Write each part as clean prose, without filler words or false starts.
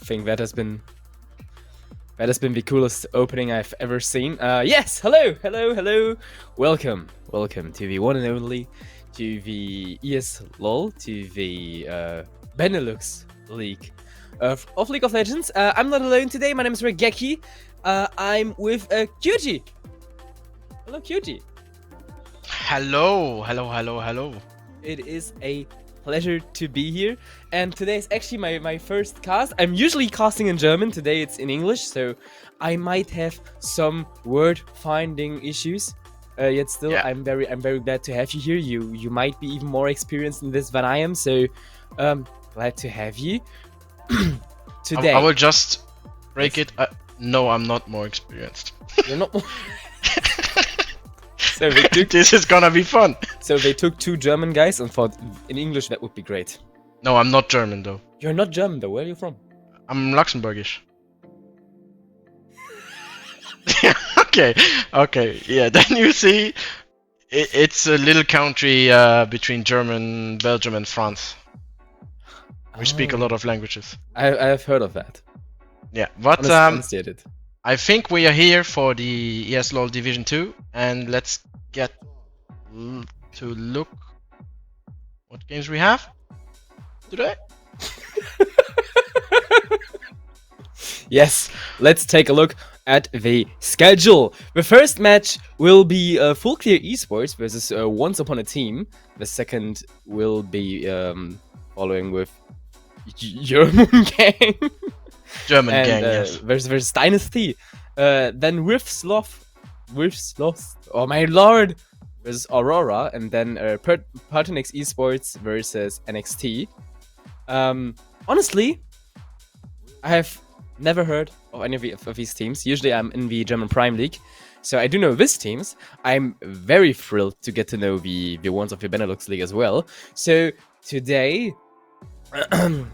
think that has been the coolest opening I've ever seen. Yes, hello. Welcome to the one and only, to the ESLOL, to the Benelux League of League of Legends. I'm not alone today. My name is Regeki. I'm with QG. Hello, QG. Hello. It is a pleasure to be here, and today is actually my first cast. I'm usually casting in German. Today it's in English, so I might have some word finding issues. Yet still, Yeah. I'm very glad to have you here. You might be even more experienced in this than I am, so glad to have you today. I will just break it. No, I'm not more experienced. You're not. So This is gonna be fun. So they took two German guys and thought in English that would be great. No, I'm not German though. You're not German though. Where are you from? I'm Luxembourgish. Okay. Yeah, then you see, it's a little country between German, Belgium, and France. We speak a lot of languages. I have heard of that. Yeah, but Understated. I think we are here for the ESLOL Division 2, and let's get to look what games we have today. Yes, let's take a look at the schedule. The first match will be FULLCLEAR eSports versus Once Upon a Team. The second will be following with German Gang. Yes. Versus Dynasty. Then Rift's Lost. Oh my lord! Versus Aurora, and then Partonix Esports versus NXT. Honestly, I have never heard of any of these teams. Usually I'm in the German Prime League, so I do know these teams. I'm very thrilled to get to know the ones of the Benelux League as well. So today,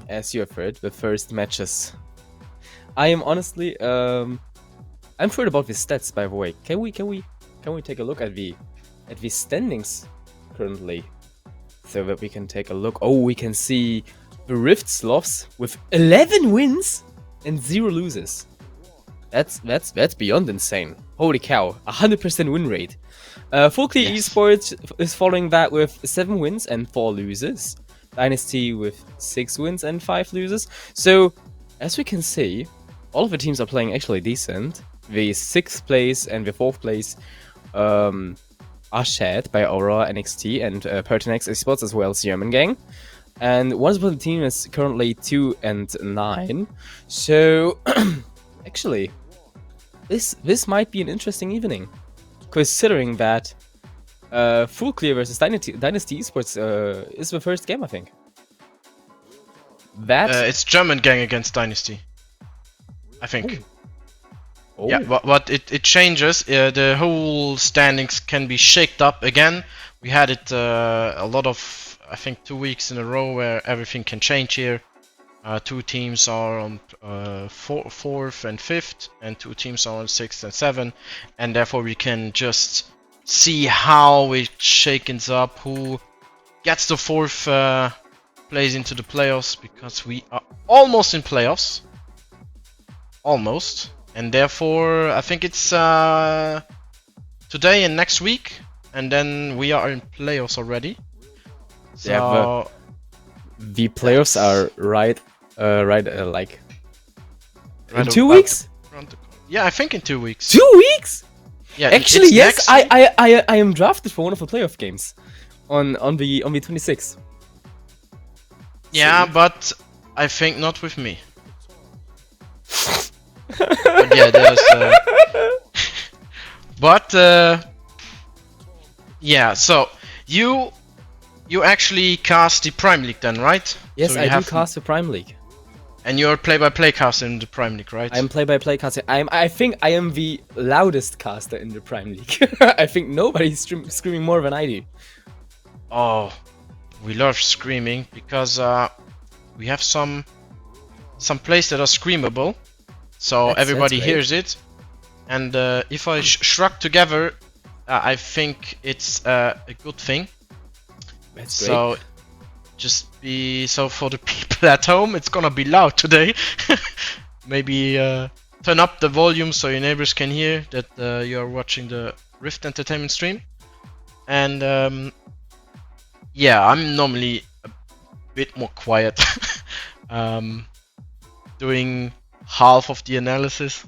as you have heard, the first matches. I am honestly, I'm thrilled about the stats. By the way, can we take a look at the standings currently, so that we can take a look? Oh, we can see the Rift Sloths with 11 wins and 0 losses. That's beyond insane. Holy cow, 100% win rate. FULLCLEAR eSports is following that with 7 wins and 4 losses. Dynasty with 6 wins and 5 losses. So, as we can see, all of the teams are playing actually decent. The 6th place and the 4th place are shared by Aurora, NXT, and Partonix Esports, as well as German Gang. And Once Upon a Team is currently 2-9. So, actually, this might be an interesting evening, considering that FULLCLEAR versus Dynasty Esports is the first game, I think. It's German Gang against Dynasty, I think. Oh. Yeah, but it changes. The whole standings can be shaked up again. We had it a lot of, I think, 2 weeks in a row where everything can change here. 2 teams are on 4th and 5th, and 2 teams are on 6th and 7th, and therefore we can just see how it shakens up, who gets the 4th place into the playoffs, because we are almost in playoffs. Almost. And therefore, I think it's today and next week, and then we are in playoffs already. So yeah, the playoffs are right in 2 weeks. Yeah, I think in 2 weeks. 2 weeks? Yeah, actually, yes. I am drafted for one of the playoff games on the 26th. Yeah, but I think not with me. But yeah, there's. Yeah. So you actually cast the Prime League then, right? Yes, so I do cast the Prime League. And you're play-by-play caster in the Prime League, right? I'm play-by-play caster. I think I am the loudest caster in the Prime League. I think nobody's screaming more than I do. Oh, we love screaming because we have some plays that are screamable, so everybody hears it. And if I shrug together, I think it's a good thing. That's great. So just be so for the people at home. It's gonna be loud today. Maybe turn up the volume so your neighbors can hear that you are watching the Rift Entertainment stream. And yeah, I'm normally a bit more quiet, doing half of the analysis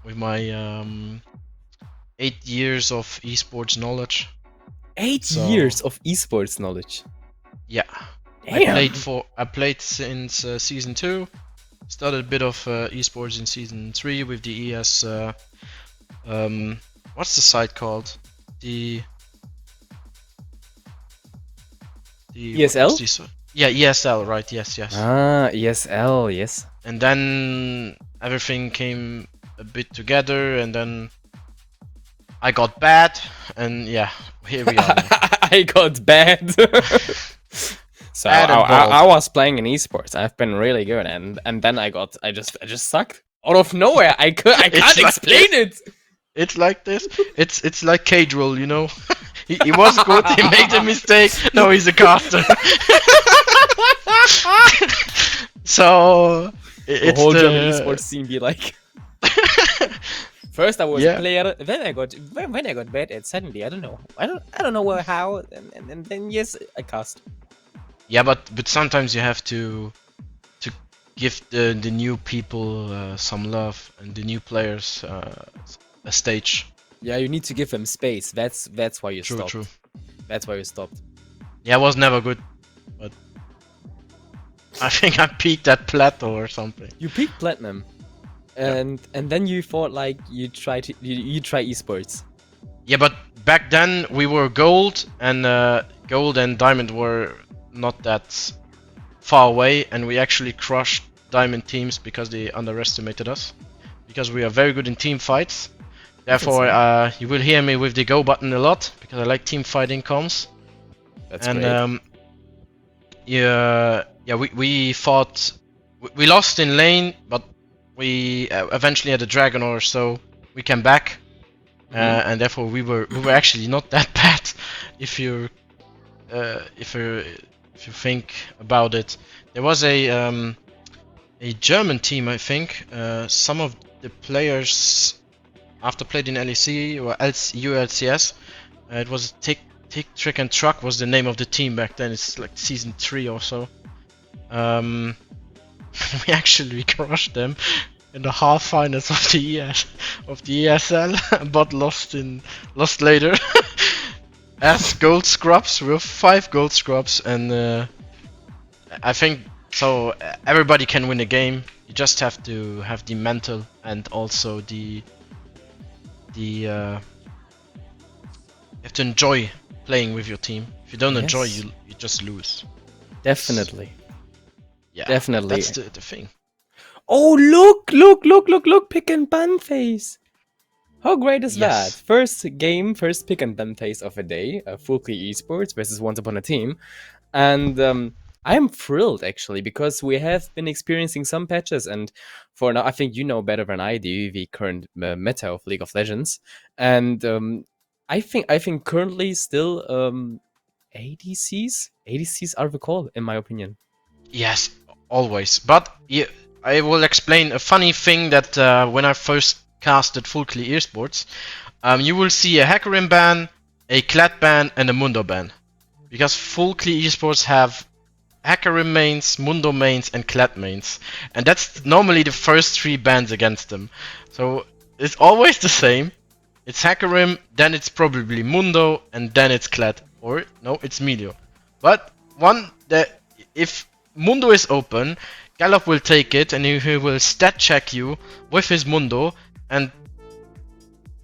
with my 8 years of esports knowledge. 8 years of esports knowledge. Yeah. Damn. I played since season 2. Started a bit of esports in season 3 with the ES. What's the site called? The ESL? Yeah, ESL, right? Yes. Ah, ESL, yes. And then everything came a bit together, and then I got bad, and yeah, here we are now. I got bad. So I was playing in esports. I've been really good, and then I just sucked out of nowhere. I can't explain it. It's like this. It's like Cadril, you know. he was good. He made a mistake. No, he's a caster. So the whole German esports scene be like. First I was a player, then I got bad, and suddenly I don't know how, and then yes, I cast. Yeah, but sometimes you have to give the new people some love, and the new players a stage. Yeah, you need to give them space. That's why you stopped. True. That's why you stopped. Yeah, I was never good, but I think I peaked at plateau or something. You peaked platinum, and then you thought like you try esports. Yeah, but back then we were gold and diamond were not that far away, and we actually crushed diamond teams because they underestimated us, because we are very good in team fights. Therefore you will hear me with the go button a lot, because I like team fighting comms. That's great. We fought, we lost in lane, but we eventually had a dragon or so we came back. And therefore we were actually not that bad if you think about it. There was a German team, I think. Some of the players after played in LEC or ULCS. It was Tick Trick and Truck was the name of the team back then. It's like season 3 or so. We actually crushed them in the half finals of the ESL, but lost later. As gold scrubs, we have 5 gold scrubs, and I think so. Everybody can win a game. You just have to have the mental and also you have to enjoy playing with your team. If you don't enjoy, you just lose. Definitely. Yeah, definitely. That's the thing. Oh, look, pick and ban phase. How great is that? First pick and ban phase of a day, FULLCLEAR esports versus Once Upon a Team. And I am thrilled actually, because we have been experiencing some patches, and for now, I think you know better than I do the current meta of League of Legends. And I think currently still ADCs are the call, in my opinion. Yes, always. But I will explain a funny thing that when I first casted FULLCLEAR esports, you will see a Hecarim ban, a Kled ban, and a Mundo ban. Because FULLCLEAR esports have Hecarim mains, Mundo mains, and Kled mains. And that's normally the first 3 bans against them. So it's always the same. It's Hecarim, then it's probably Mundo, and then it's Kled. Or, no, it's Melio. But if Mundo is open, Gallop will take it, and he will stat check you with his Mundo, and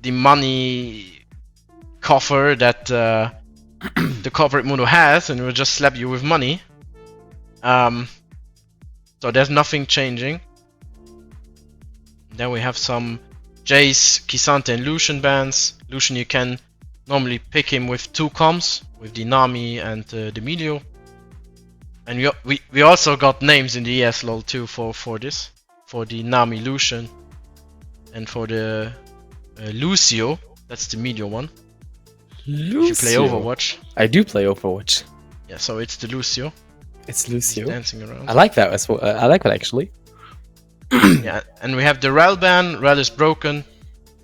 the money coffer that the corporate Mundo has, and will just slap you with money. So there's nothing changing. Then we have some Jace, K'Sante, and Lucian bans. Lucian, you can normally pick him with 2 comms, with the Nami and the Melio. And we also got names in the ESLOL too for this. For the Nami Lucian. And for the Lucio. That's the Melio one. Lucio? If you play Overwatch. I do play Overwatch. Yeah, so it's the Lucio. It's He's Lucio. dancing around. I like that as well. I like that actually. Yeah, and we have the Rel ban. Rel is broken.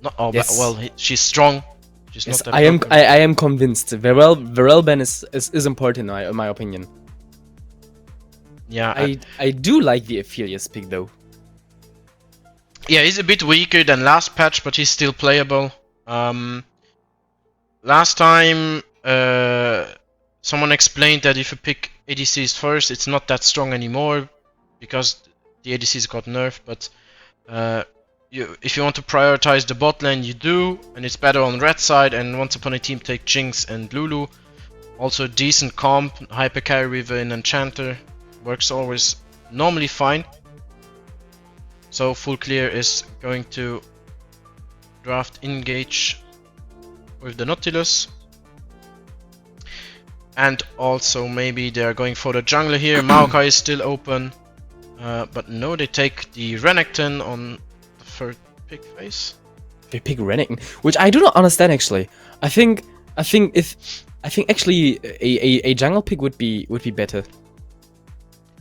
Not oh, Yes. well, she's strong. She's Yes, not that I am. broken. I am convinced. Varel ban is important in my opinion. Yeah, I do like the Aphelios pick though. yeah, he's a bit weaker than last patch, but he's still playable. Last time, someone explained that if you pick ADCs first, it's not that strong anymore because the ADCs got nerfed. But if you want to prioritize the bot lane, you do, and it's better on red side. And once upon a team, take Jinx and Lulu. Also, decent comp, hyper carry with an enchanter works always normally fine. So FULLCLEAR is going to draft engage with the Nautilus. And also maybe they're going for the jungler here. Maokai is still open. But no, they take the Renekton on the third pick phase. They pick Renekton, which I do not understand actually. I think actually a jungle pick would be better.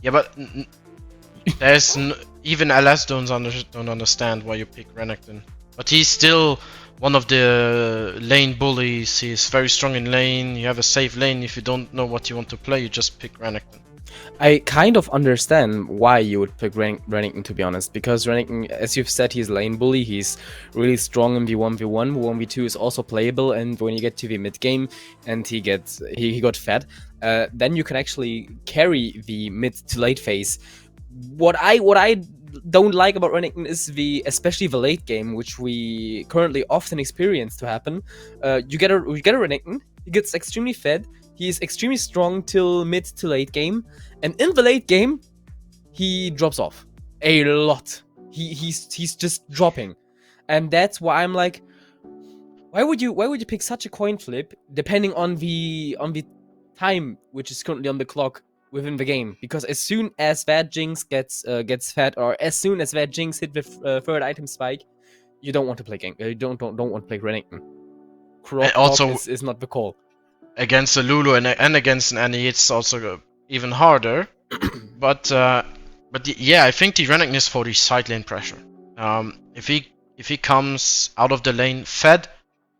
Yeah, but there's even LS don't understand why you pick Renekton. But he's still one of the lane bullies. He's very strong in lane. You have a safe lane. If you don't know what you want to play, you just pick Renekton. I kind of understand why you would pick Renekton, to be honest, because Renekton, as you've said, he's lane bully. He's really strong in the 1v1. 1v2 is also playable, and when you get to the mid game and he got fed, then you can actually carry the mid to late phase. What I don't like about Renekton is especially the late game, which we currently often experience to happen. You get a Renekton, he gets extremely fed. He is extremely strong till mid to late game, and in the late game, he drops off a lot. He's just dropping, and that's why I'm like, why would you pick such a coin flip depending on the time which is currently on the clock within the game? Because as soon as that Jinx gets fed, or as soon as that Jinx hit the third item spike, you don't want to play game. You don't want to play Renekton. Crop is not the call. Against a Lulu and against an Annie, it's also even harder. but yeah, I think the Renekton is for the side lane pressure. If he comes out of the lane fed,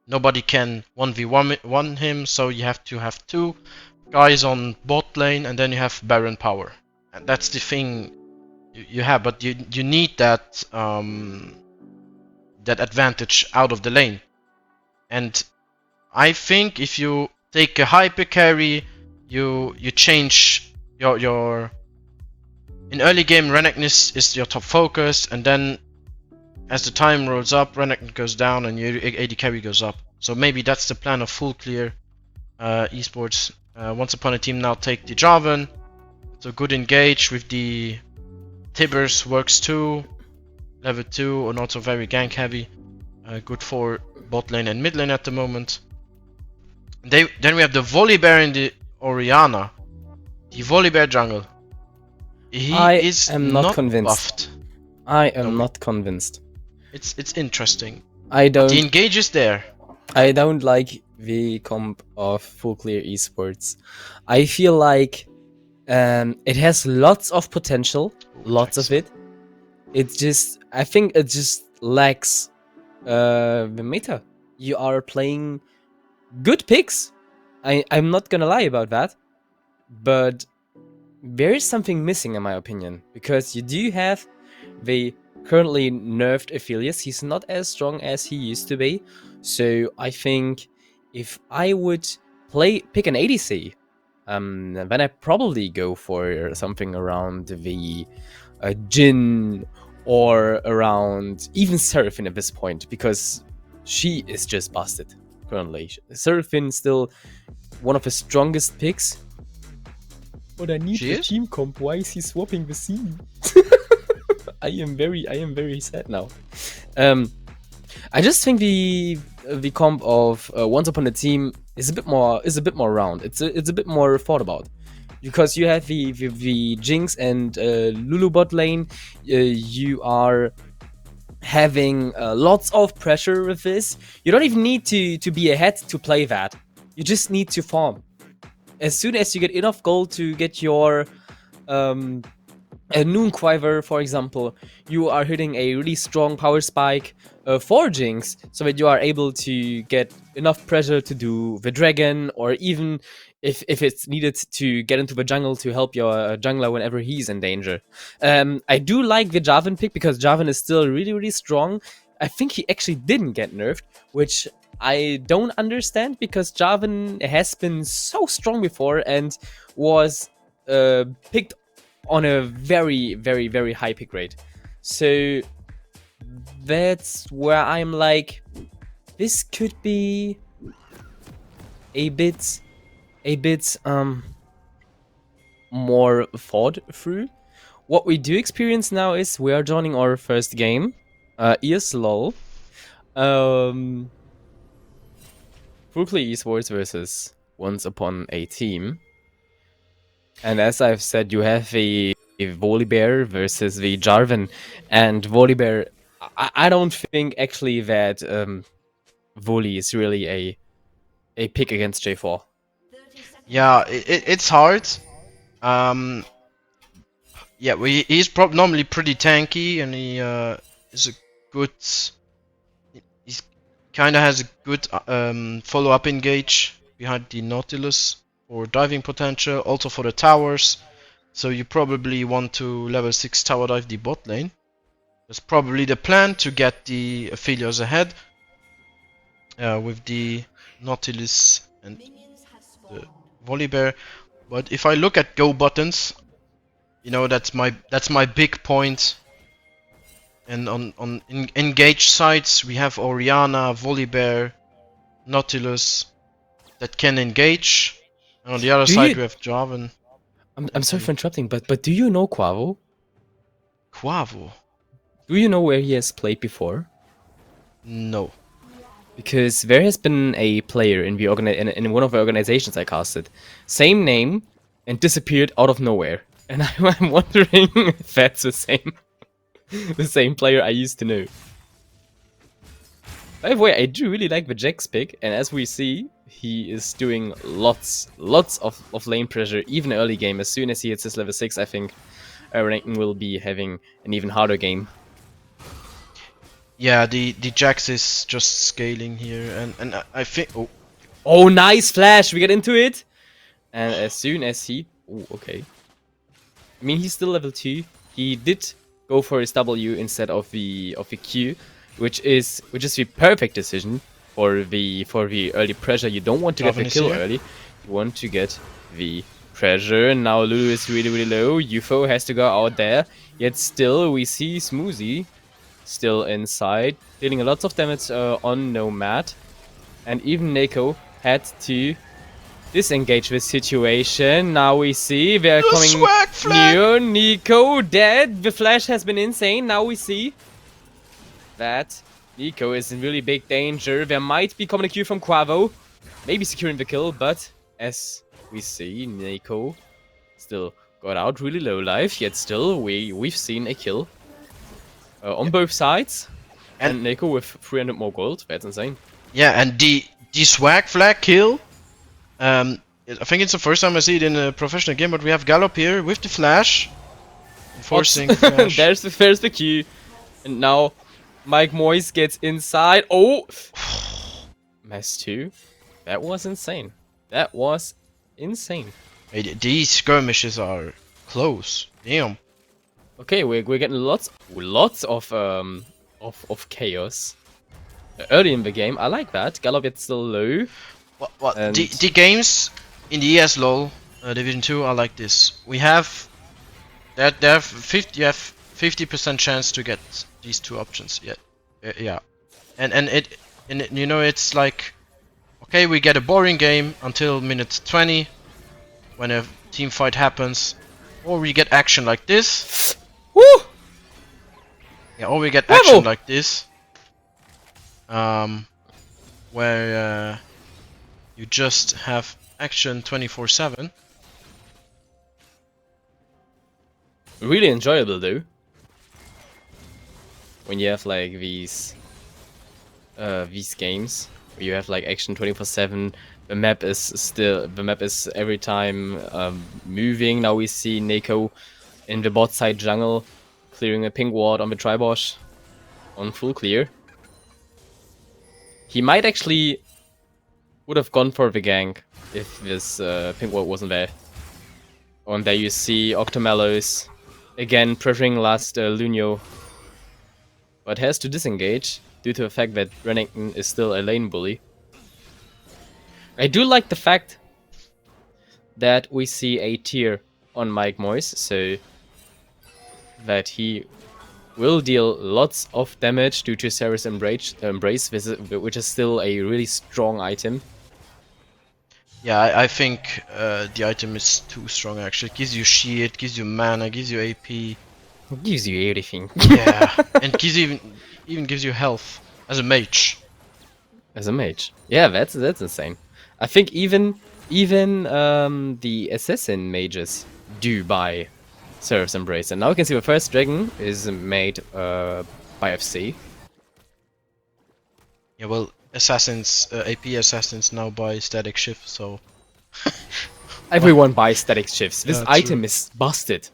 nobody can 1v1 him, so you have to have two guys on bot lane, and then you have Baron power, and that's the thing you have. But you need that that advantage out of the lane, and I think if you take a hyper carry, you change your in early game Renekton is your top focus, and then as the time rolls up, Renekton goes down and your AD carry goes up. So maybe that's the plan of FULLCLEAR esports. Once upon a team now take the Jarvan. So good engage with the Tibbers works too. Level 2 and also very gank heavy. Good for bot lane and mid lane at the moment. Then we have the Volibear and the Orianna. The Volibear jungle. He is not convinced. Buffed. I am not convinced. It's interesting. The engage is there. I don't like the comp of FULLCLEAR esports. I feel like it has lots of potential, lots of it. I think it just lacks the meta. You are playing good picks. I'm not gonna lie about that, but there is something missing in my opinion, because you do have the currently nerfed Aphelios. He's not as strong as he used to be, so I think if I would pick an ADC, then I probably go for something around the Jhin or around even Seraphine at this point, because she is just busted currently. Seraphine still one of the strongest picks. But I need the team comp. Why is he swapping the scene? I am very sad now. I just think the comp of Once Upon a Team is a bit more round. It's a bit more thought about, because you have the Jinx and Lulu bot lane. You are having lots of pressure with this. You don't even need to be ahead to play that. You just need to farm. as soon as you get enough gold to get your a Noon Quiver, for example, you are hitting a really strong power spike forgings, so that you are able to get enough pressure to do the dragon, or even if it's needed to get into the jungle to help your jungler whenever he's in danger. I do like the Jarvan pick because Jarvan is still really strong. I think he actually didn't get nerfed, which I don't understand because Jarvan has been so strong before and was picked on a very high pick rate. So that's where I'm like, this could be a bit more thought through. What we do experience now is we are joining our first game, ESLOL. FULLCLEAR eSports versus Once Upon a Team. And as I've said, you have a Volibear versus the Jarvan. And Volibear, I don't think actually that Voli is really a pick against J4. Yeah, it's hard. Yeah, he's normally pretty tanky, and he is a good. He's kind of has a good follow-up engage behind the Nautilus for diving potential, also for the towers. So you probably want to level 6 tower dive the bot lane. That's probably the plan to get the Aphelios ahead with the Nautilus and the Volibear. But if I look at go buttons, you know, that's my big point. And on engaged sides we have Orianna, Volibear, Nautilus that can engage. And on the other side we have Jarvan. I'm sorry for interrupting, but do you know Quavo? Quavo? Do you know where he has played before? No. Because there has been a player in the in one of the organizations I casted, same name, and disappeared out of nowhere. And I'm wondering if that's the same player I used to know. By the way, I do really like the Jax pick, and as we see, he is doing lots of lane pressure, even early game. As soon as he hits his level 6, I think Rankin will be having an even harder game. Yeah, the Jax is just scaling here, and I think... Oh, nice flash! We get into it! And as soon as he... Oh, okay. I mean, he's still level 2. He did go for his W instead of the Q, which is the perfect decision for the early pressure. You don't want to get the kill early. You want to get the pressure. Now Lulu is really low. UFO has to go out there. Yet still, we see Smoothie still inside, dealing a lot of damage on Nomad. And even Neko had to disengage this situation. Now we see they're coming near. Nico dead. The flash has been insane. Now we see that Nico is in really big danger. There might be coming a Q from Quavo, maybe securing the kill, but as we see, Nico still got out really low life. Yet still, we've seen a kill on both sides, and Nico with 300 more gold. That's insane. Yeah, and the swag flag kill. I think it's the first time I see it in a professional game, but we have Gallop here with the flash. Forcing flash. There's the Q. And now Mike Moyes gets inside. Oh! Mess 2. That was insane. That was insane. Hey, these skirmishes are close. Damn. Okay, we're getting lots of chaos early in the game. I like that. Gallop gets still low. What the games in the ESLOL Division 2 are like this. We have you have 50% chance to get these two options. Yeah. And you know, it's like, okay, we get a boring game until minute 20 when a team fight happens, or we get action like this. Woo! Yeah, or we get action like this. Where you just have action 24/7. Really enjoyable though. When you have like these games. where you have like action 24/7. The map is every time moving. Now we see Neko in the bot side jungle, clearing a pink ward on the Tribosh on full clear. He might actually would have gone for the gank if this pink ward wasn't there. And there you see Octomelos again pressuring last Lunio, but has to disengage due to the fact that Renekton is still a lane bully. I do like the fact that we see a tier on Mike Moyes, so that he will deal lots of damage due to Sarah's Embrace, which is still a really strong item. Yeah, I think the item is too strong actually. It gives you shield, gives you mana, gives you AP. It gives you everything. Yeah, and gives you even gives you health as a mage. As a mage. Yeah, that's insane. I think even the assassin mages do buy Seraph's Embrace. And now we can see the first dragon is made by FC. Yeah, well, assassins, AP assassins now buy static shift, so... Everyone buys static shifts. This Yeah, item true. is busted.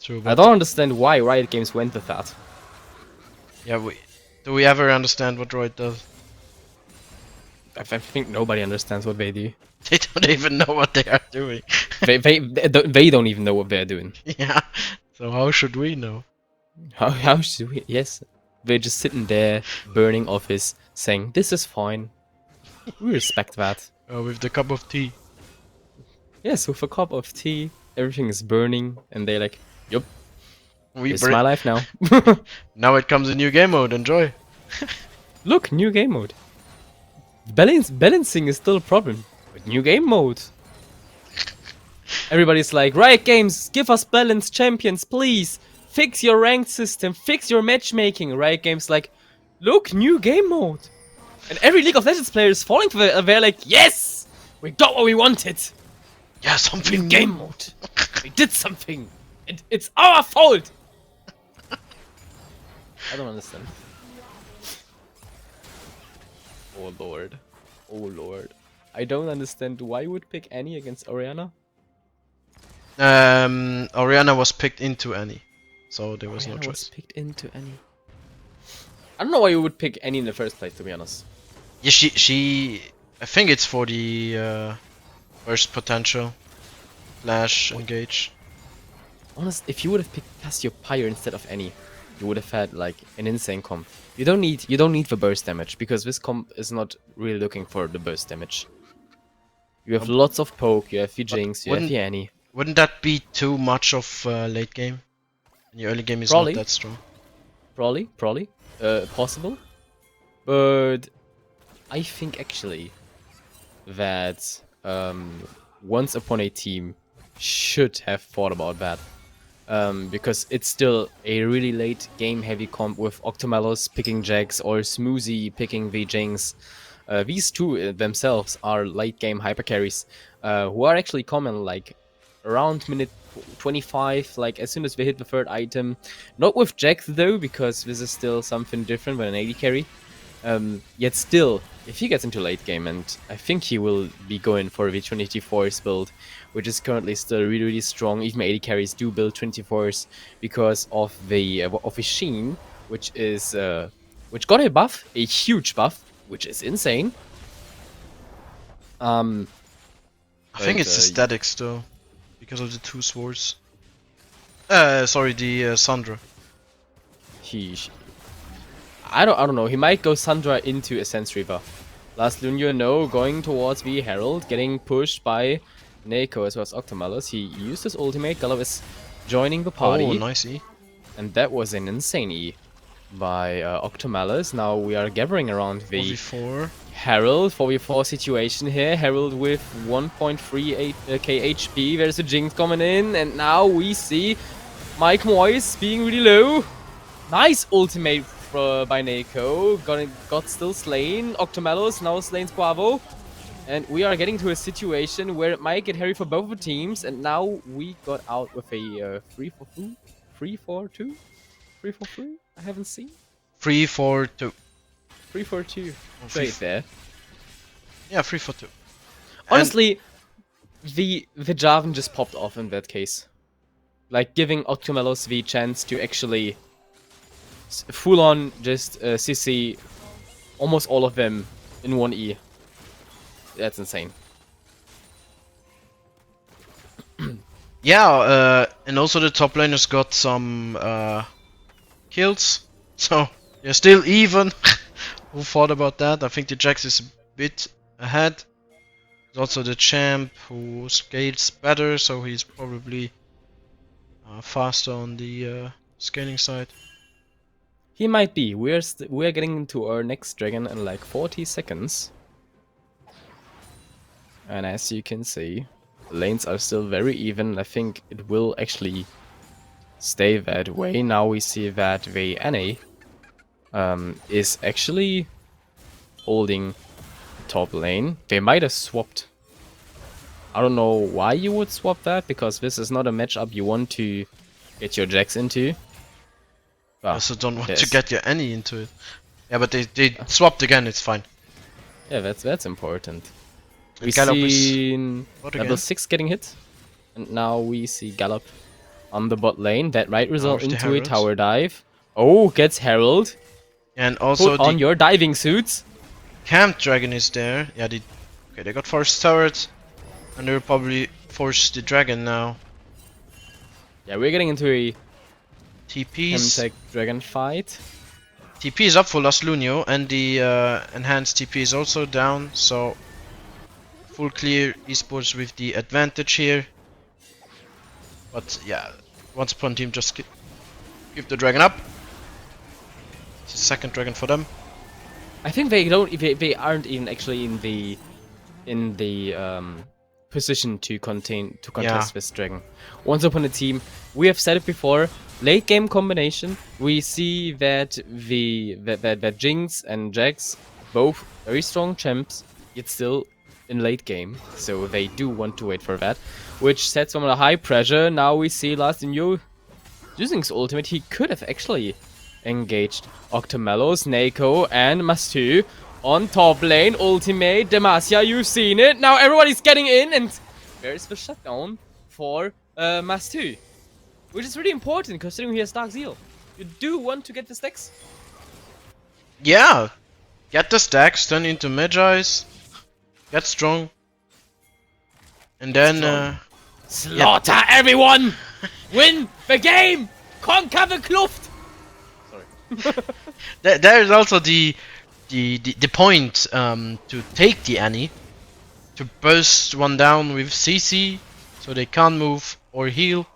True, I don't understand why Riot Games went with that. Yeah, do we ever understand what Droid does? I think nobody understands what they do. They don't even know what they are doing. They don't even know what they're doing. Yeah, so how should we know? How should we? Yes, they're just sitting there, burning office, saying this is fine. We respect that. With the cup of tea. Yes, with a cup of tea, everything is burning, and they're like, "Yup, We it's my life now." Now it comes a new game mode, enjoy. Look, new game mode. Balancing is still a problem, but new game mode. Everybody's like, Riot Games, give us balanced champions, please. Fix your ranked system, fix your matchmaking. Riot Games like, look, new game mode. And every League of Legends player is falling for it. They're like, yes, we got what we wanted. Yeah, something New game mode. We did something. It's our fault. I don't understand. Oh lord. Oh lord. I don't understand why you would pick Annie against Orianna. Orianna was picked into Annie, so there was no Orianna was choice. picked into Annie. I don't know why you would pick Annie in the first place, to be honest. Yeah, she. I think it's for the burst potential, flash, engage. Honest, if you would have picked Cassiopeia instead of Annie, you would have had like an insane comp. You don't need the burst damage because this comp is not really looking for the burst damage. You have lots of poke, you have the Jinx, you have the Annie. Wouldn't that be too much of late game? And your early game is Probably. not that strong. Probably, possible. But I think actually that Once Upon a Team should have thought about that. Because it's still a really late game heavy comp with Octomelos picking Jax or Smoothie picking the Jinx. These two themselves are late game hyper carries who are actually common like around minute 25, like as soon as they hit the third item. Not with Jax though, because this is still something different than an AD carry. Yet still, if he gets into late game, and I think he will be going for the 24s build, which is currently still really, really strong. Even AD carries do build 24s because of the Sheen, which is which got a buff, a huge buff, which is insane. I think it's the statics though, because of the two swords. Sorry, the Sandra. I don't know. He might go Sandra into a Sense Reaper. Last Lunio, no, going towards the Herald, getting pushed by Neko as well as Octomelos. He used his ultimate. Gallo is joining the party. Oh, nice E. And that was an insane E by Octomelos. Now we are gathering around the 4v4. Herald 4v4 situation here. Herald with 1.38k HP. There's a Jinx coming in, and now we see Mike Moyes being really low. Nice ultimate by Neko. Got still slain. Octomelos now slain Squavo. And we are getting to a situation where it might get hairy for both the teams. And now we got out with a 3-4-2? 3-4-2? 3-4-3? I haven't seen. 3-4-2. 3-4-2 Oh, trade there. Yeah, 3 for 2. Honestly, the Jarvan just popped off in that case. Like giving Octomelos the chance to actually full on just CC almost all of them in one E. That's insane. Yeah, and also the top laners got some kills, so they're still even. Who thought about that? I think the Jax is a bit ahead. There's also the champ who scales better, so he's probably faster on the scaling side. He might be. We're getting into our next dragon in like 40 seconds. And as you can see, the lanes are still very even. I think it will actually stay that way. Now we see that the NA is actually holding top lane. They might have swapped. I don't know why you would swap that, because this is not a matchup you want to get your Jax into. I also don't want to yes. get your any into it. Yeah, but they swapped again, it's fine. Yeah, that's important. And We've Gallop is seen what level again? 6 getting hit. And now we see Gallop on the bot lane. That might result with the into a Heralds. tower dive. Oh, gets Herald. And also Put on your diving suits. Camp Dragon is there. Yeah, they got forced turret, and they'll probably force the dragon now. Yeah, we're getting into a TP's Chemtech dragon fight. TP is up for Las Lunio, and the enhanced TP is also down. So full clear esports with the advantage here. But yeah, once upon team just give the dragon up. It's the second dragon for them. I think they don't. They aren't even actually in the position to contest this dragon. Once upon a team, we have said it before. Late game combination, we see that that Jinx and Jax, both very strong champs, yet still in late game. So they do want to wait for that, which sets them on a high pressure. Now we see Last in You using his ultimate. He could have actually engaged Octomelos, Nako, and Mastu on top lane. Ultimate, Demacia, you've seen it. Now everybody's getting in, and there's the shutdown for Mastu, which is really important considering he has Dark Zeal. You do want to get the stacks. Yeah, get the stacks, turn into Magi's, get strong, and then slaughter everyone, win the game, conquer the Kluft. there is also the point to take the Annie, to burst one down with CC, so they can't move or heal,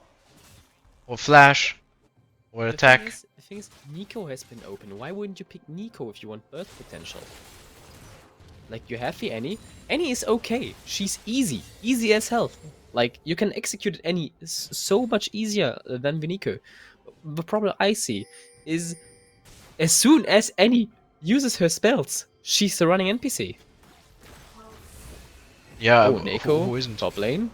or flash, or attack. The thing is, Nico has been open. Why wouldn't you pick Nico if you want burst potential? Like, you have the Annie. Annie is okay. She's easy as hell. Like, you can execute Annie so much easier than the Nico. The problem I see is, as soon as Annie uses her spells, she's the running NPC. Yeah, Oh, Nako, who isn't? top lane.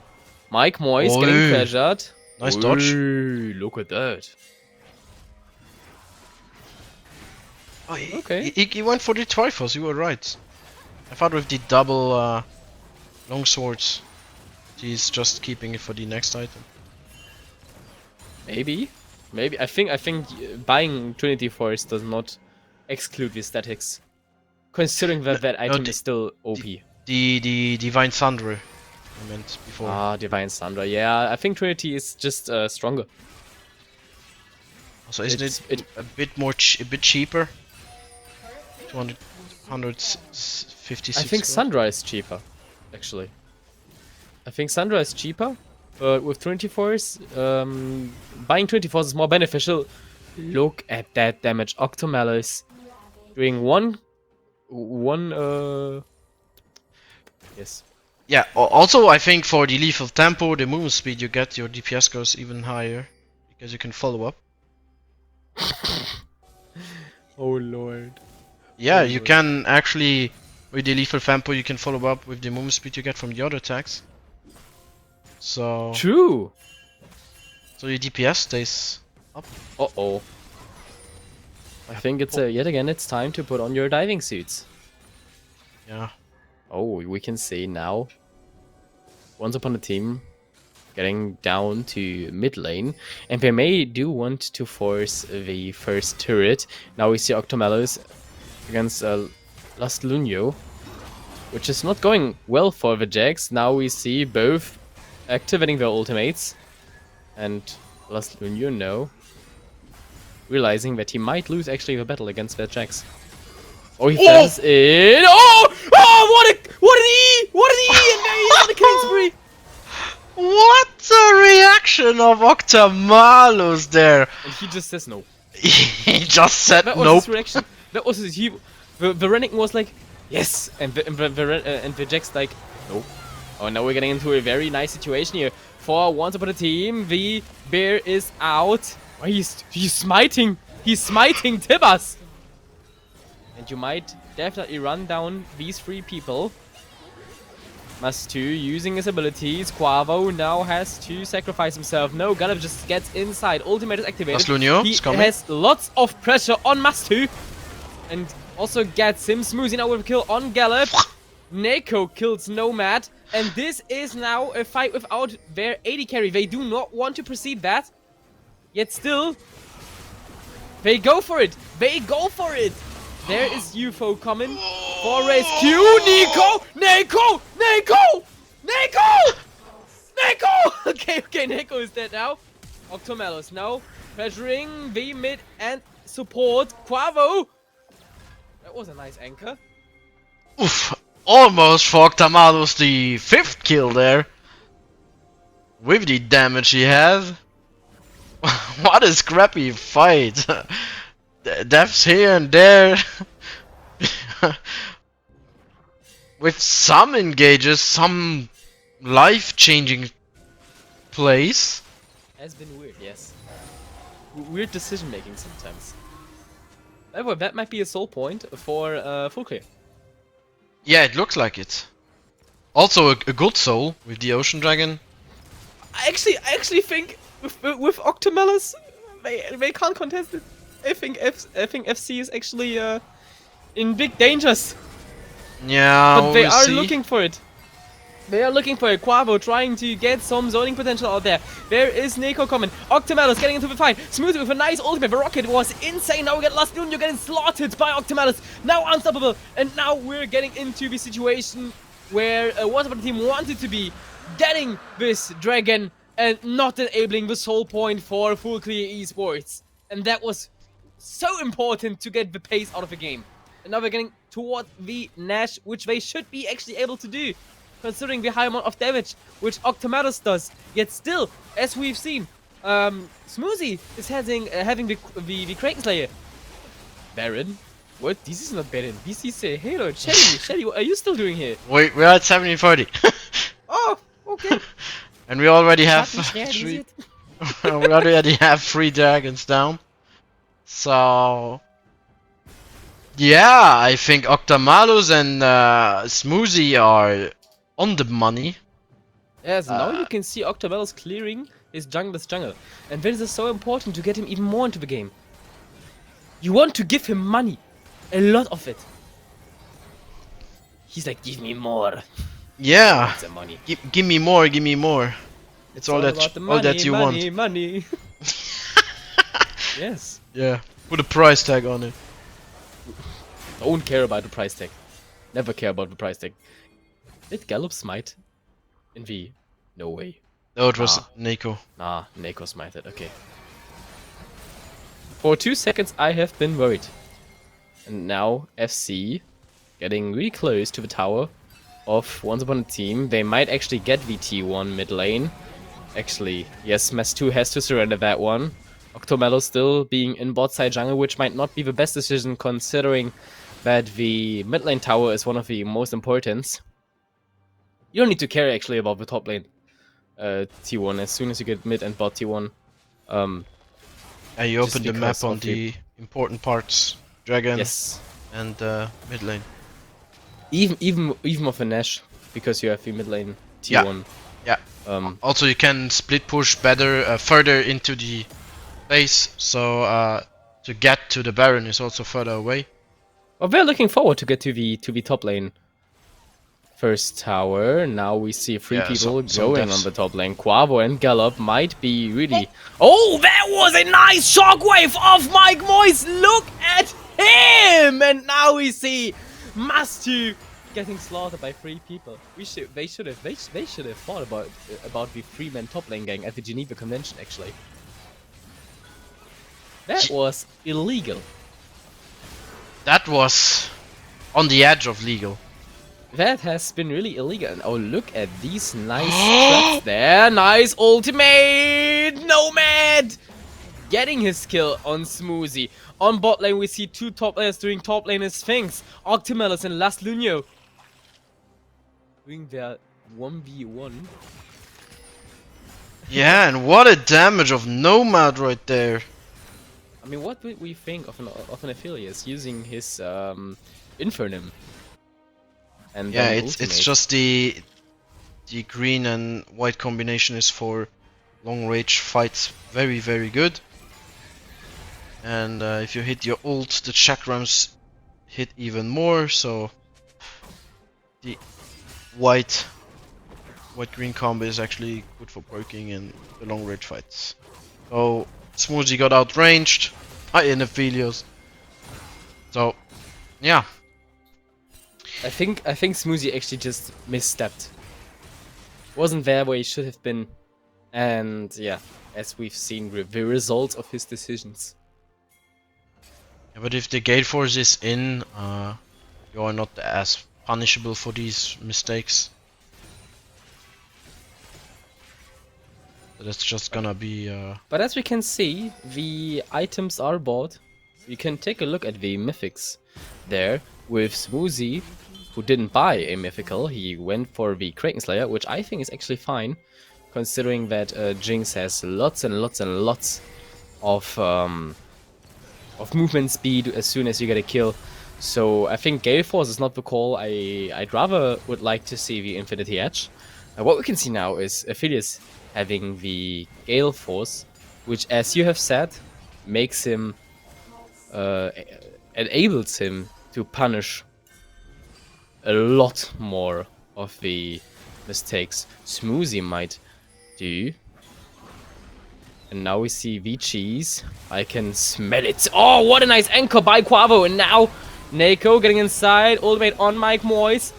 Mike Moyes getting pressured. Nice dodge. Look at that. Oh, Okay. He went for the Triforce, you were right. I thought with the double long swords, he's just keeping it for the next item. Maybe. I think buying Trinity Force does not exclude the statics, considering that that item is still OP. The Divine Thunder, I meant before. Ah, Divine Thunder. Yeah, I think Trinity is just stronger. Also, isn't it a bit more a bit cheaper? 200, 156. I think Sandra is cheaper, actually. I think Sandra is cheaper, but with Trinity Force, buying Trinity Force is more beneficial. Look at that damage. Octomelos doing one. Yes. Yeah. Also, I think for the lethal tempo, the movement speed you get, your DPS goes even higher because you can follow up. Oh lord. Yeah, you can actually, with the lethal tempo, you can follow up with the movement speed you get from the other attacks. So True. So your DPS stays up. Uh-oh. I think it's yet again it's time to put on your diving suits. Yeah. Oh, we can see now. Once upon a team getting down to mid lane, and they may do want to force the first turret. Now we see Octomelos against Last Lunio, which is not going well for the Jags. Now we see both activating their ultimates, and Last Lunio now realizing that he might lose actually the battle against their Jags. Oh, he flashes in. Oh! Oh! What an E! What an E! And there he is on the killing spree. What a reaction of Octomelos there! And he just says no. He just said That was nope. his reaction. That was his. The Renekton was like, yes, and the Jack's like, no. Oh, now we're getting into a very nice situation here. For once upon a team, the bear is out. Oh, he's smiting. He's smiting Tibas. And you might definitely run down these three people. Mastu using his abilities. Quavo now has to sacrifice himself. No, Gallop just gets inside. Ultimate is activated. He has lots of pressure on Mastu. And also gets him. Smoothie now with a kill on Gallop. Neko kills Nomad. And this is now a fight without their AD carry. They do not want to proceed that. Yet still, they go for it. They go for it. There is UFO coming for rescue. Neko! Neko! Neko! Neko! Neko! Okay, Neko is dead now. Octomelos now pressuring the mid and support. Quavo! That was a nice anchor. Oof! Almost for Octomelos the 5th kill there. With the damage he has. What a scrappy fight. Deaths here and there. With some engages, some life-changing plays. Has been weird, yes. Weird decision making sometimes. However, that might be a soul point for FULLCLEAR. Yeah, it looks like it. Also a good soul with the Ocean Dragon. I actually think with Octomelos, they can't contest it. I think FC is actually in big dangers. Yeah, but they are looking for it. They are looking for it. Quavo trying to get some zoning potential out there. There is Neko coming. Octomelos getting into the fight. Smoothie with a nice ultimate. The rocket was insane. Now we get Last Junior getting slaughtered by Octomelos. Now unstoppable. And now we're getting into the situation where once upon a team wanted to be getting this dragon and not enabling the soul point for FULLCLEAR esports. And that was so important to get the pace out of the game. And now we're getting towards the Nash, which they should be actually able to do, considering the high amount of damage which Octomelos does. Yet still, as we've seen, Smoothie is having the Kraken Slayer. Baron? What? This is not Baron. This is Halo. Shelly, what are you still doing here? We're at 1740. Oh, okay. And we already have three. We already have 3 dragons down. So yeah, I think Octomelos and Smoothie are on the money. Yes, now you can see Octomelos clearing his jungler's jungle. And this is so important to get him even more into the game. You want to give him money. A lot of it. He's like, give me more. Yeah. That's money. Give me more, give me more. It's all that you want. Money. Yes. Yeah. Put a price tag on it. Don't care about the price tag. Never care about the price tag. Did Gallop smite in V? No way. No, it was Neko. Nah, Neko smited. Okay. For 2 seconds I have been worried. And now FC getting really close to the tower of Once Upon a Team. They might actually get VT1 mid lane. Actually, yes, Mas2 has to surrender that one. Octomelos still being in bot side jungle, which might not be the best decision considering that the mid lane tower is one of the most important. You don't need to care actually about the top lane T1 as soon as you get mid and bot T1. You open the map on the important parts. Dragon and mid lane. Even of a Nash, because you have the mid lane T1. Yeah. Also, you can split push better further into the base, so to get to the Baron is also further away. Well, we're looking forward to get to the top lane. First tower. Now we see three people going on the top lane. Quavo and Gallop might be really. Oh, that was a nice shockwave of Mike Moyes. Look at him! And now we see Mastu getting slaughtered by 3 people. They should have thought about the 3-man top lane gang at the Geneva Convention. Actually, that was illegal. That was on the edge of legal. That has been really illegal. And oh, look at these nice traps there. Nice ultimate! Nomad! Getting his kill on Smoothie. On bot lane, we see 2 top laners doing top laners things. Octimelus and Last Lunio doing their 1v1. Yeah, and what a damage of Nomad right there. I mean, what would we think of an Aphelios using his Infernum? And yeah, it's just the green and white combination is for long range fights very, very good. And if you hit your ult, the chakrams hit even more. So the white green combo is actually good for poking in the long range fights. So Smoothie got outranged by an Aphelios. So yeah. I think Smoothie actually just misstepped. Wasn't there where he should have been, and yeah, as we've seen, the results of his decisions. Yeah, but if the Gale Force is in, you are not as punishable for these mistakes. So that's just gonna be. But as we can see, the items are bought. You can take a look at the mythics there with Smoothie, who didn't buy a mythical. He went for the Kraken Slayer, which I think is actually fine, considering that Jinx has lots and lots and lots of movement speed as soon as you get a kill. So I think Gale Force is not the call. I'd rather would like to see the Infinity Edge. What we can see now is Aphelios having the Gale Force, which, as you have said, makes him enables him to punish a lot more of the mistakes Smoothie might do. And now we see V-Cheese. I can smell it. Oh, what a nice anchor by Quavo. And now Neko getting inside. Ultimate on Mike Moyes.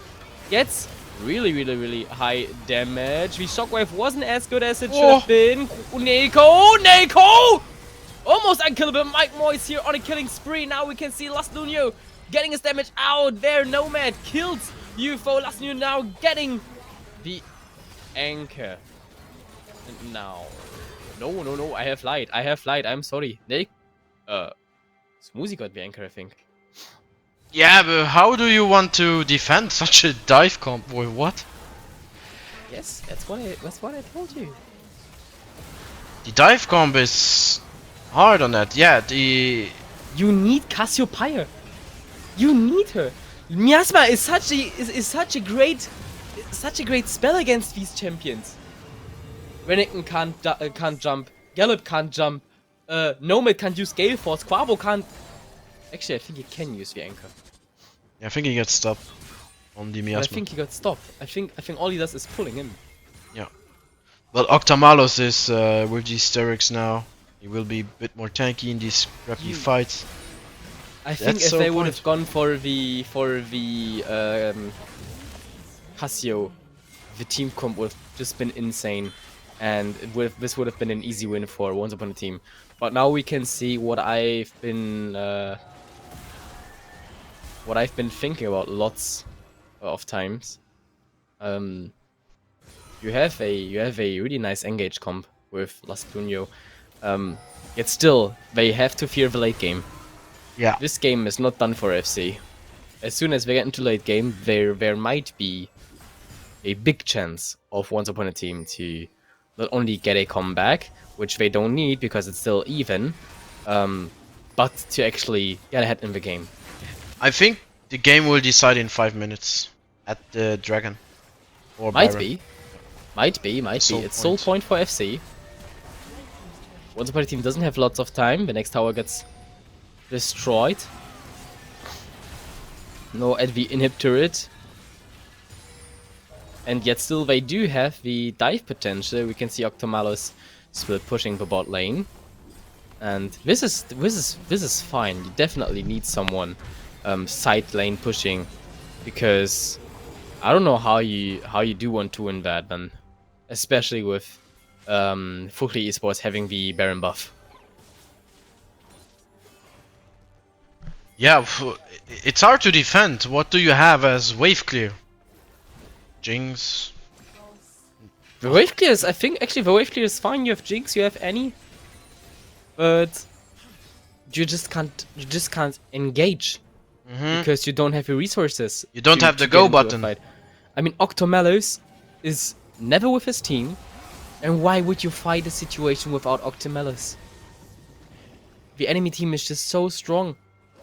Gets really, really, really high damage. The shockwave wasn't as good as it should have been. Neko! Almost unkillable. Mike Moyes here on a killing spree. Now we can see Last Lunio getting his damage out there. Nomad kills UFO. Last Lunio now getting the anchor. And now. No. I have lied. I'm sorry. Smoothie got the anchor, I think. Yeah, but how do you want to defend such a dive comp, boy? What? Yes, that's what I told you. The dive comp is hard on that. Yeah, you need Cassiopeia. You need her. Miasma is such a great spell against these champions. Renekton can't jump. Gallop can't jump. Nomad can't use Gale Force. Quavo can't. Actually, I think he can use the anchor. Yeah, I think he gets stopped on the Miasma. I think he got stopped. I think all he does is pulling him. Yeah. Well, Octamalos is with these Sterix now. He will be a bit more tanky in these crappy fights. I think if they would have gone for the Cassio, the team comp would have just been insane, and this would have been an easy win for Once Upon a Team. But now we can see what I've been thinking about lots of times. You have a really nice engage comp with Last Lunio. Yet still, they have to fear the late game. Yeah. This game is not done for FC. As soon as they get into late game, there might be a big chance of Once Upon a Team to not only get a comeback, which they don't need because it's still even, but to actually get ahead in the game. I think the game will decide in 5 minutes at the Dragon. Or Might Baron. be. It's Soul Point for FC. Once Upon a Team doesn't have lots of time. The next tower gets destroyed. No ADV inhib turret. And yet still they do have the dive potential. We can see Octomalus still pushing the bot lane. And this is fine. You definitely need someone side lane pushing, because I don't know how you do want to win that then, especially with FULLCLEAR Esports having the Baron buff. Yeah, it's hard to defend. What do you have as wave clear? Jinx. The wave clear is, I think actually the wave clear is fine. You have Jinx, you have Annie, but you just can't engage because you don't have the resources. You don't have the go button. I mean, Octomalus is never with his team, and why would you fight a situation without Octomalus? The enemy team is just so strong.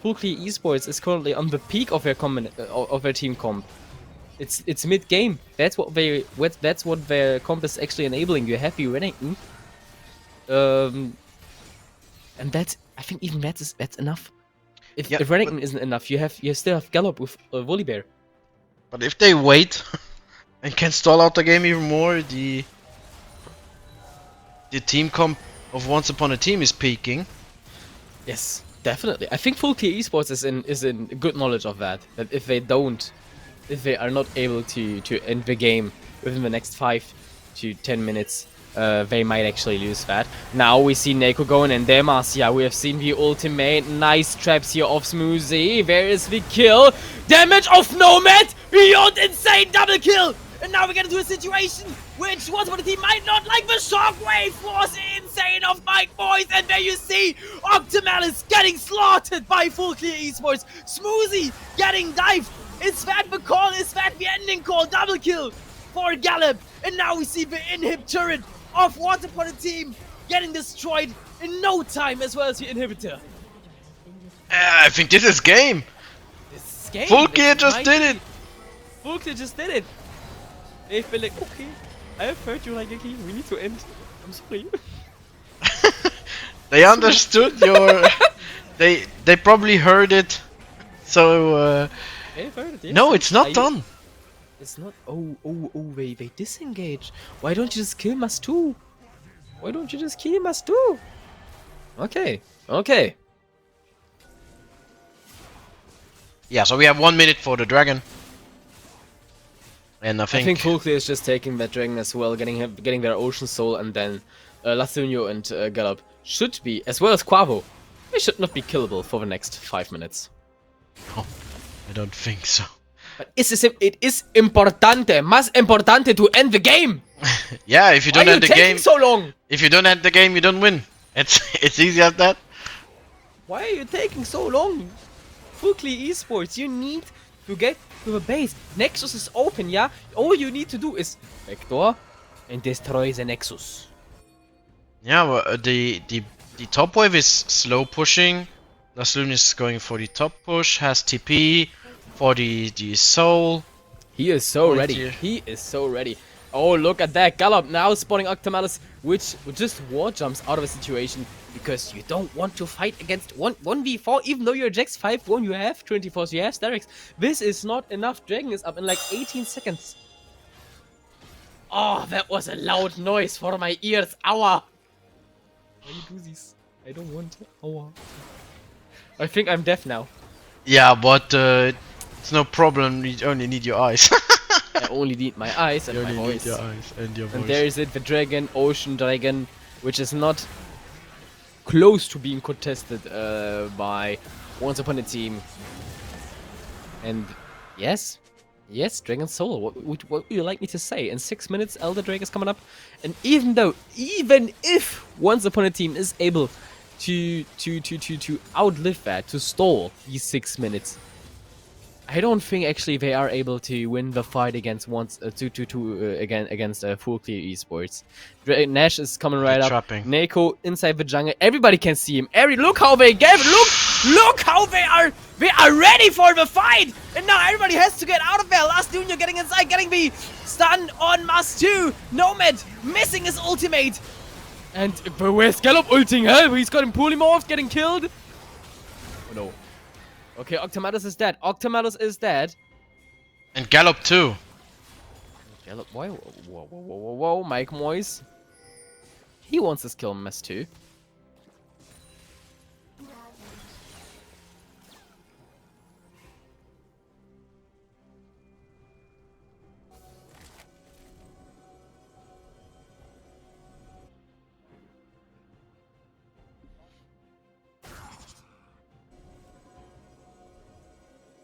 FULLCLEAR Esports is currently on the peak of their team comp. It's mid game. That's what their comp is actually enabling. You have Renekton, and that's, I think even that's enough. If Renekton isn't enough, you still have Gallop with Volibear. But if they wait and can stall out the game even more, the team comp of Once Upon a Team is peaking. Yes, definitely. I think FULLCLEAR Esports is in good knowledge of that. That if they are not able to end the game within the next 5 to 10 minutes, they might actually lose that. Now we see Neko going in there, Marcia. We have seen the ultimate. Nice traps here of Smoothie. There is the kill. Damage of Nomad. Beyond insane double kill. And now we get into a situation which Once Upon a Team might not like. The shockwave was insane of Mike Boys. And there you see Octomalus getting slaughtered by FULLCLEAR Esports. Smoothie getting dived. Is that the call? Is that the ending call? Double kill for Gallop. And now we see the inhib turret of Once Upon a Team getting destroyed in no time, as well as the inhibitor. I think this is game. This is game. FULLCLEAR just did it. FULLCLEAR just did it. They've been like, okay, I have heard you like a king. We need to end. I'm sorry. They understood your. They probably heard it. So. They've heard it, yes. No, it's not done. It's not. Oh, they disengage. Why don't you just kill Mastu? Why don't you just kill Mastu? Okay. Yeah, so we have 1 minute for the dragon. And I think FULLCLEAR is just taking that dragon as well, getting their Ocean Soul, and then Lasunio and Gallop should be, as well as Quavo, they should not be killable for the next 5 minutes. No, I don't think so. But it is importante, más importante to end the game. Yeah, if you don't end the game, so long? If you don't end the game, you don't win. It's easy as that. Why are you taking so long? FULLCLEAR Esports, you need to get to the base. Nexus is open, yeah? All you need to do is backdoor and destroy the Nexus. Yeah, well, the top wave is slow pushing. Naslun is going for the top push, has TP for the soul. He is so ready. He is so ready. Oh, look at that. Gallop now spawning Octomalus, which just war jumps out of a situation because you don't want to fight against 1v4, even though you're Jax 5-1, you have 24, so you have Starix. This is not enough. Dragon is up in like 18 seconds. Oh, that was a loud noise for my ears. Aua. Why you do this? I don't want to. Aua. I think I'm deaf now. Yeah, but it's no problem. You only need your eyes. I only need my eyes and my voice. Need your eyes and your voice. And there is it, the dragon, Ocean Dragon, which is not close to being contested by Once Upon a Team. And yes, Dragon Soul. What would you like me to say? In 6 minutes, Elder Drake is coming up, and even if Once Upon a Team is able to outlive that, to stall these 6 minutes, I don't think actually they are able to win the fight against against FULLCLEAR Esports. Nash is coming right up. Trapping. Neko inside the jungle. Everybody can see him. Look how they gave. Look how they are ready for the fight. And now everybody has to get out of there. Last Junior getting inside, getting the stun on Mas2. Nomad missing his ultimate. And where's Gallop ulting? Huh? He's got him polymorphed, getting killed. Oh no. Okay, Octamalus is dead. Octamalus is dead. And Gallop too. Gallop, whoa, whoa, whoa, whoa, whoa, whoa, Mike Moyes. He wants this kill mess too.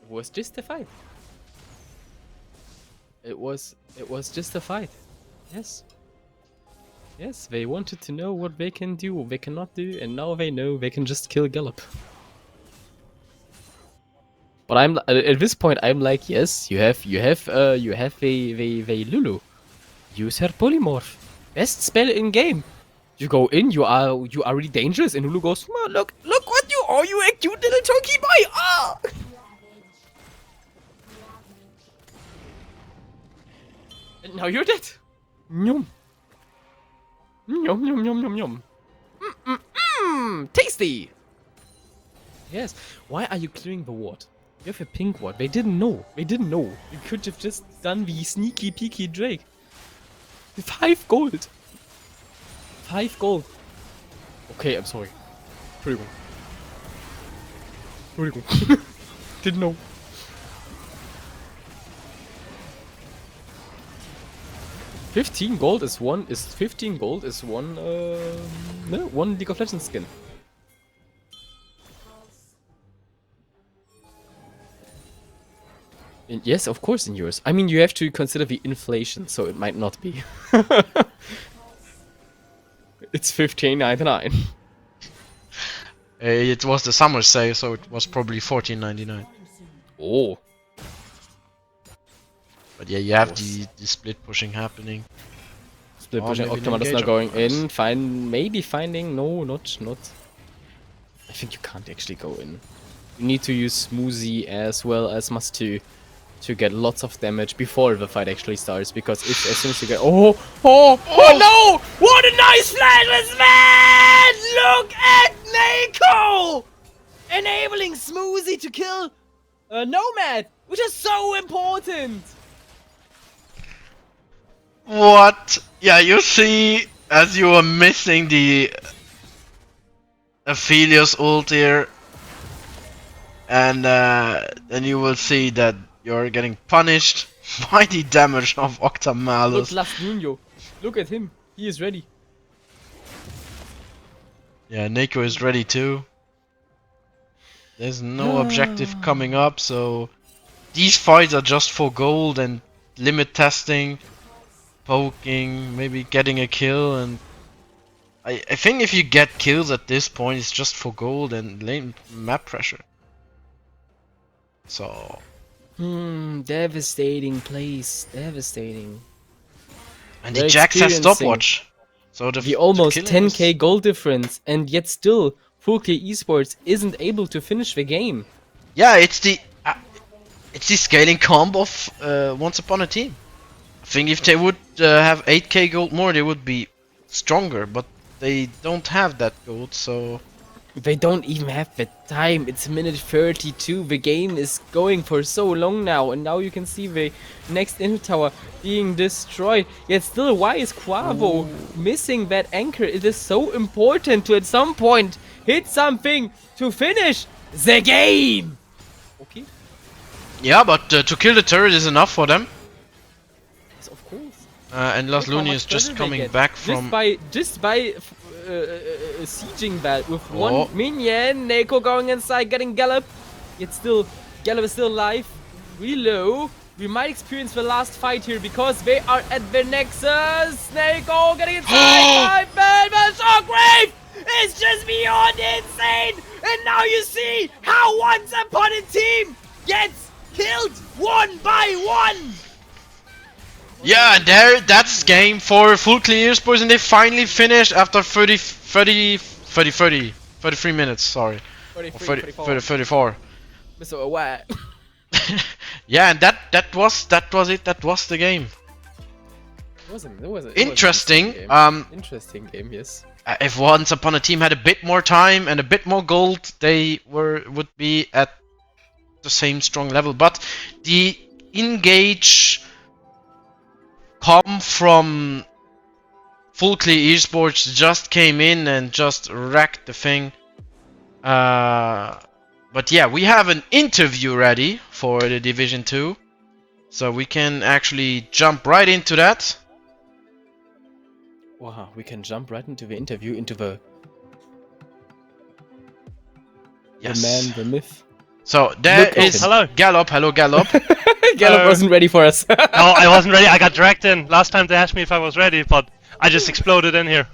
It was just a fight. It was just a fight. Yes. Yes, they wanted to know what they can do, what they cannot do, and now they know they can just kill Gallop. But I'm at this point I'm like, yes, you have the Lulu. Use her polymorph. Best spell in game. You go in, you are really dangerous, and Lulu goes, "Ma, look what you are, you a cute little chunky boy. Ah! And now you're dead. Yum. Yum yum yum yum yum. Tasty. Yes. Why are you clearing the ward? You have a pink ward. They didn't know. They didn't know. You could have just done the sneaky peeky Drake. 5 gold. 5 gold. Okay, I'm sorry. Pretty good. Pretty good. Didn't know. $15 gold is one. Is 15 gold is one. No, one League of Legends skin. Yes, of course in yours. I mean, you have to consider the inflation, so it might not be. It's $15.99. It was the summer sale, so it was probably $14.99. Oh. But yeah, you have the split pushing happening. Split pushing. Octamalus now going in. Maybe finding. No, not. I think you can't actually go in. You need to use Smoothie as well as Must to get lots of damage before the fight actually starts, because if as soon as you get no! What a nice flashless man! Look at Mako! Enabling Smoothie to kill a Nomad, which is so important. What? Yeah, you see, as you are missing the Aphelios ult here, and then you will see that you're getting punished by the damage of Octamalus. Look, Last Nuno. Look at him. He is ready. Yeah, Neko is ready too. There's no objective coming up, so these fights are just for gold and limit testing, poking, maybe getting a kill, and I think if you get kills at this point, it's just for gold and lane map pressure. So Devastating place. Devastating. and the Jax has stopwatch. So the almost 10k goal difference, and yet still FULLCLEAR eSports isn't able to finish the game. Yeah, it's the scaling comp of Once Upon a Team. I think if they would have 8k gold more, they would be stronger, but they don't have that gold, so they don't even have the time. It's minute 32. The game is going for so long now, and now you can see the next inner tower being destroyed. Yet still, why is Quavo missing that anchor? It is so important to at some point hit something to finish the game. Okay. Yeah, but to kill the turret is enough for them. Yes, of course. And Last Looney is just coming back from just by sieging that with one minion. Neko going inside, getting Gallop. Yet still, Gallop is still alive. Really low. We might experience the last fight here because they are at the Nexus. Neko getting inside. My Shockwave is just beyond insane. And now you see how Once Upon a Team gets killed one by one. Yeah, that's game for FULLCLEAR eSports, and they finally finished after 33 minutes, sorry. 34. Mr. Aware. Yeah, and that was it, that was the game. It was Interesting. Interesting game, yes. If Once Upon a Team had a bit more time and a bit more gold, they would be at the same strong level. But the engage come from FULLCLEAR eSports just came in and just wrecked the thing. But yeah, we have an interview ready for the Division 2. So we can actually jump right into that. Wow, we can jump right into the interview, into the Yes. man, the myth. So there is Hello. Gallop. Hello, Gallop. Gallop wasn't ready for us. No, I wasn't ready. I got dragged in. Last time they asked me if I was ready, but I just exploded in here.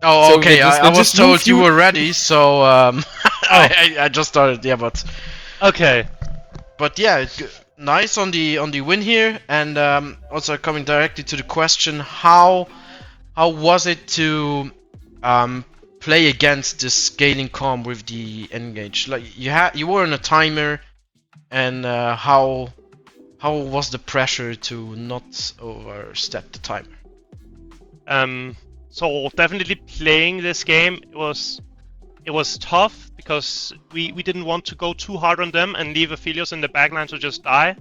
Oh, So okay. I was just told moved you you- were ready, so I just started. Yeah, Okay. but yeah, nice on the win here, and also coming directly to the question: how was it to play against the scaling comp with the engage? Like you were on a timer, and how was the pressure to not overstep the timer? So definitely playing this game, it was tough because we didn't want to go too hard on them and leave Aphelios in the backline to just die.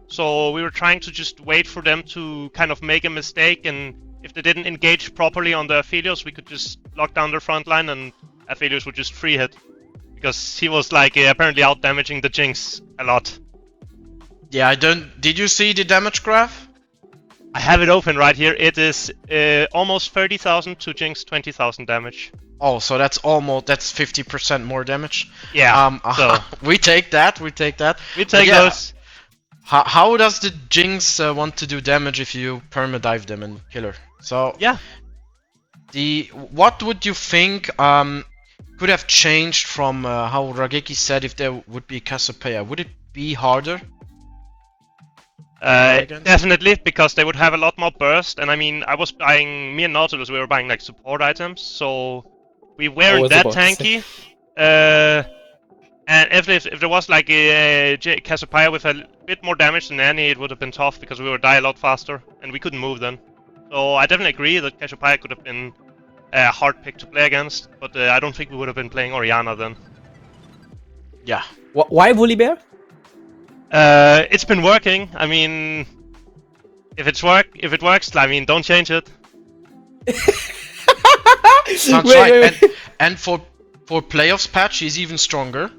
So we were trying to just wait for them to kind of make a mistake, and if they didn't engage properly on the Aphelios, we could just lock down their front line and Aphelios would just free hit. Because he was like apparently out damaging the Jinx a lot. Yeah, Did you see the damage graph? I have it open right here. It is almost 30,000 to Jinx 20,000 damage. Oh, so that's 50% more damage. Yeah. So we take that. we take yeah, those. How does the Jinx want to do damage if you permadive them and kill her? So Yeah. What would you think could have changed from how Rageki said if there would be Cassiopeia? Would it be harder? Definitely, because they would have a lot more burst, and I mean, me and Nautilus, we were buying like support items, so we weren't that tanky. And if there was like a Cassiopeia with a bit more damage than Annie, it would have been tough because we would die a lot faster, and we couldn't move then. So I definitely agree that Cassiopeia could have been a hard pick to play against, but I don't think we would have been playing Orianna then. Yeah. Why Volibear? It's been working. I mean, if it works, I mean, don't change it. Sounds right. And for playoffs patch, he's even stronger.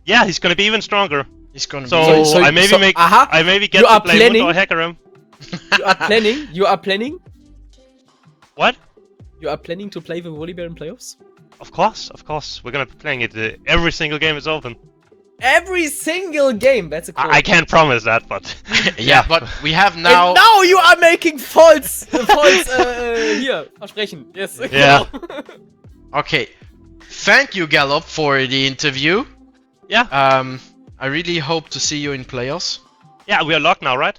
Yeah, he's gonna be even stronger. He's gonna So, be. I maybe get to play Mundo or Hecarim. You are planning? What? You are planning to play the Volibear in playoffs? Of course. We're gonna be playing it every single game is open. Every single game. That's a cool. I can't promise that, but yeah, but we have now. And now you are making false here Versprechen. Yes. Yeah. Okay. Thank you, Gallop, for the interview. Yeah. I really hope to see you in playoffs. Yeah, we are locked now, right?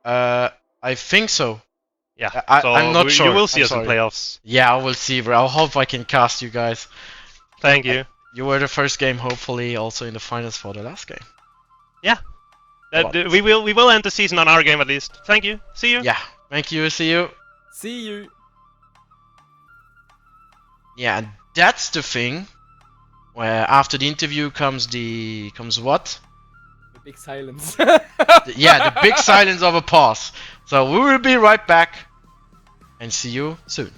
I think so. Yeah. So I'm not sure. You will see I'm us sorry. in playoffs. Yeah, I will see, bro. I hope I can cast you guys. Thank you. You were the first game, hopefully also in the finals for the last game. Yeah. We will end the season on our game at least. Thank you. See you. Yeah. Thank you. See you. See you. Yeah, that's the thing. Where after the interview comes what? The big silence. Yeah, the big silence of a pause. So we will be right back and see you soon.